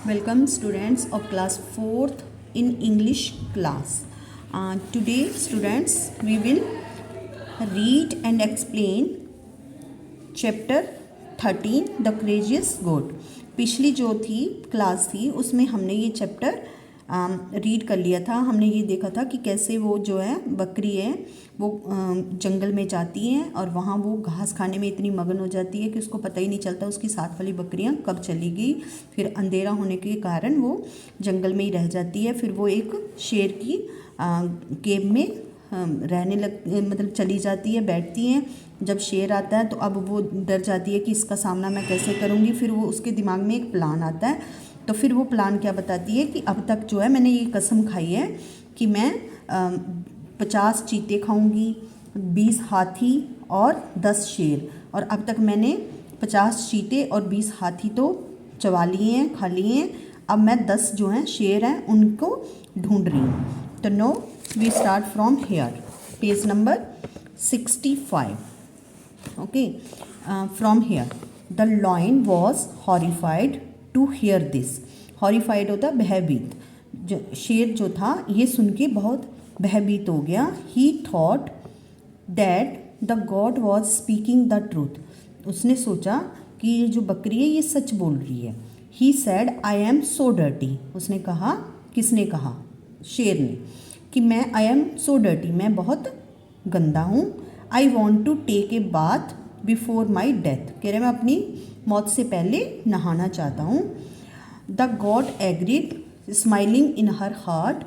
Welcome students of class 4th in English class. Today students we will read and explain chapter 13 The Courageous Goat. पिछली जो थी class थी उसमें हमने ये चैप्टर रीड कर लिया था। हमने ये देखा था कि कैसे वो जो है बकरी है वो जंगल में जाती है और वहाँ वो घास खाने में इतनी मगन हो जाती है कि उसको पता ही नहीं चलता उसकी साथ वाली बकरियाँ कब चली गई। फिर अंधेरा होने के कारण वो जंगल में ही रह जाती है। फिर वो एक शेर की केव में रहने मतलब चली जाती है, बैठती हैं। जब शेर आता है तो अब वो डर जाती है कि इसका सामना मैं कैसे करूँगी। फिर वो उसके दिमाग में एक प्लान आता है। तो फिर वो प्लान क्या बताती है कि अब तक जो है मैंने ये कसम खाई है कि मैं 50 चीते खाऊंगी, 20 हाथी और 10 शेर। और अब तक मैंने 50 चीते और 20 हाथी तो चबा लिए हैं, खा लिए हैं। अब मैं 10 जो हैं शेर हैं उनको ढूंढ रही हूँ। तो now we start from here, page number 65. Okay, from here the lion was horrified to hear this. Horrified होता है भयभीत। शेर जो था ये सुन के बहुत भयभीत हो गया। He thought that the goat was speaking the truth. उसने सोचा कि ये जो बकरी है ये सच बोल रही है। He said I am so dirty. उसने कहा, किसने कहा? शेर ने, कि मैं I am so dirty, मैं बहुत गंदा हूँ। I want to take a bath before my death. कह रहे मैं अपनी मौत से पहले नहाना चाहता हूँ। The goat agreed, smiling in her heart.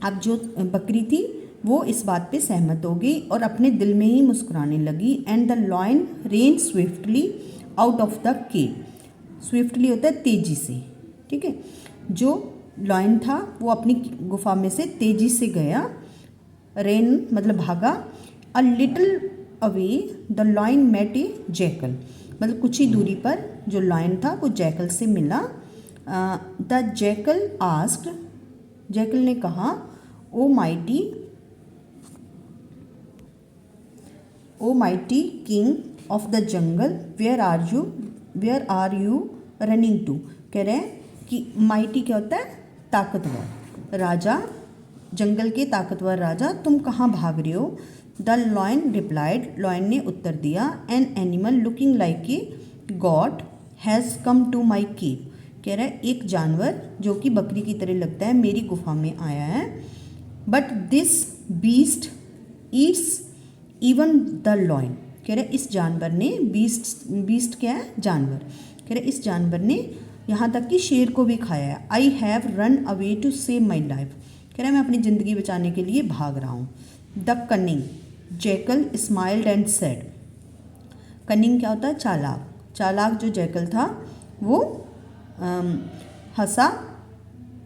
अब जो बकरी थी वो इस बात पे सहमत हो गई और अपने दिल में ही मुस्कुराने लगी। And the lion ran swiftly out of the cave. Swiftly होता है तेजी से, ठीक है। जो लॉयन था वो अपनी गुफा में से तेजी से गया। रेन मतलब भागा। A little away the lion met a jackal, मतलब कुछ ही दूरी पर जो लॉयन था वो जैकल से मिला। द जैकल आस्क्ड, जैकल ने कहा, O mighty king of the jungle where are you running to. कह रहे हैं कि माइटी क्या होता है? ताकतवर राजा, जंगल के ताकतवर राजा, तुम कहाँ भाग रहे हो? द लॉयन रिप्लाइड, लॉयन ने उत्तर दिया, an animal looking like a god has come to my cave. कह रहा है एक जानवर जो कि बकरी की तरह लगता है मेरी गुफा में आया है। But this beast Yeats even the lion. कह रहे इस जानवर ने, बीस्ट क्या है? जानवर। कह रहे इस जानवर ने यहाँ तक कि शेर को भी खाया है। I have run away to save my life. कह रहा है मैं अपनी ज़िंदगी बचाने के लिए भाग रहा हूँ। The cunning jackal smiled and said. Cunning क्या होता है? चालाक। चालाक जो जैकल था वो हंसा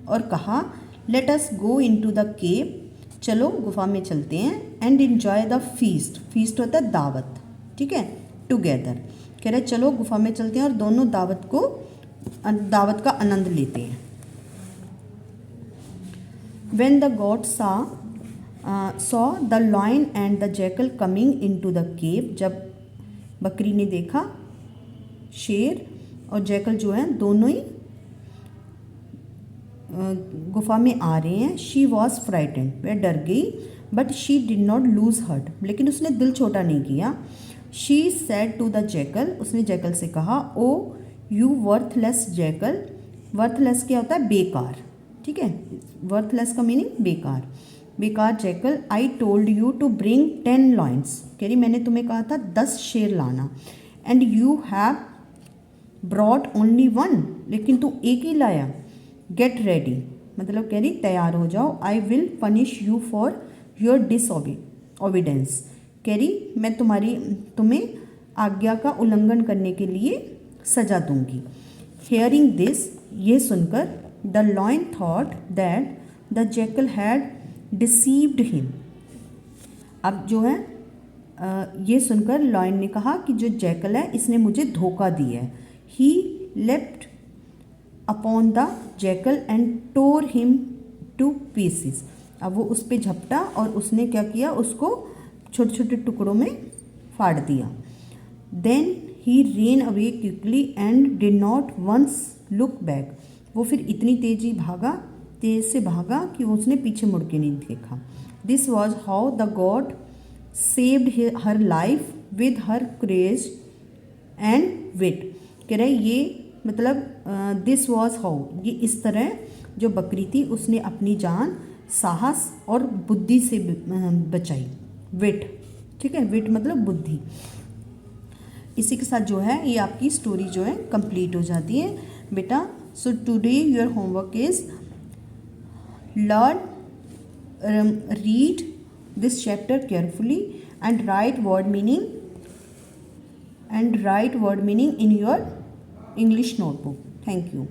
और कहा, let us go into the cave, चलो गुफा में चलते हैं। And enjoy the feast, feast होता है दावत, ठीक है, टुगेदर। कह रहे चलो गुफा में चलते हैं और दोनों दावत का आनंद लेते हैं। When the goat saw the lion and the jackal coming into the cave, जब बकरी ने देखा शेर और जैकल जो है दोनों ही गुफा में आ रहे हैं। शी वॉज फ्राइटेंड, वह डर गई। But she did not lose heart, लेकिन उसने दिल छोटा नहीं किया। She said to the jackal, उसने जैकल से कहा, oh you worthless jackal. Worthless क्या होता है? बेकार, ठीक है। वर्थलेस का मीनिंग बेकार। बेकार jackal, I told you to bring 10 lions. कह रही मैंने तुम्हें कहा था 10 शेर लाना। And you have brought only 1, लेकिन तू एक ही लाया। गेट रेडी, मतलब कह रही तैयार हो जाओ। I will punish you for your disobedience. कह रही मैं तुम्हें आज्ञा का उल्लंघन करने के लिए सजा दूंगी। हियरिंग दिस, ये सुनकर, the lion thought that the jackal had deceived him. अब जो है ये सुनकर लॉयन ने कहा कि जो जैकल है इसने मुझे धोखा दिया है। He leapt upon the jackal and tore him to pieces. अब वो उस पर झपटा और उसने क्या किया? उसको छोटे छोटे टुकड़ों में फाड़ दिया। Then he ran away quickly and did not once look back, वो फिर इतनी तेज से भागा कि उसने पीछे मुड़ के नहीं देखा। This was how the god saved her life with her courage and wit. कह रहे ये मतलब दिस वॉज हाउ, ये इस तरह जो बकरी थी उसने अपनी जान साहस और बुद्धि से बचाई। विट, ठीक है, विट मतलब बुद्धि। इसी के साथ जो है ये आपकी स्टोरी जो है कंप्लीट हो जाती है बेटा। So today your homework is learn, read this chapter carefully and right word meaning in your English notebook. Thank you.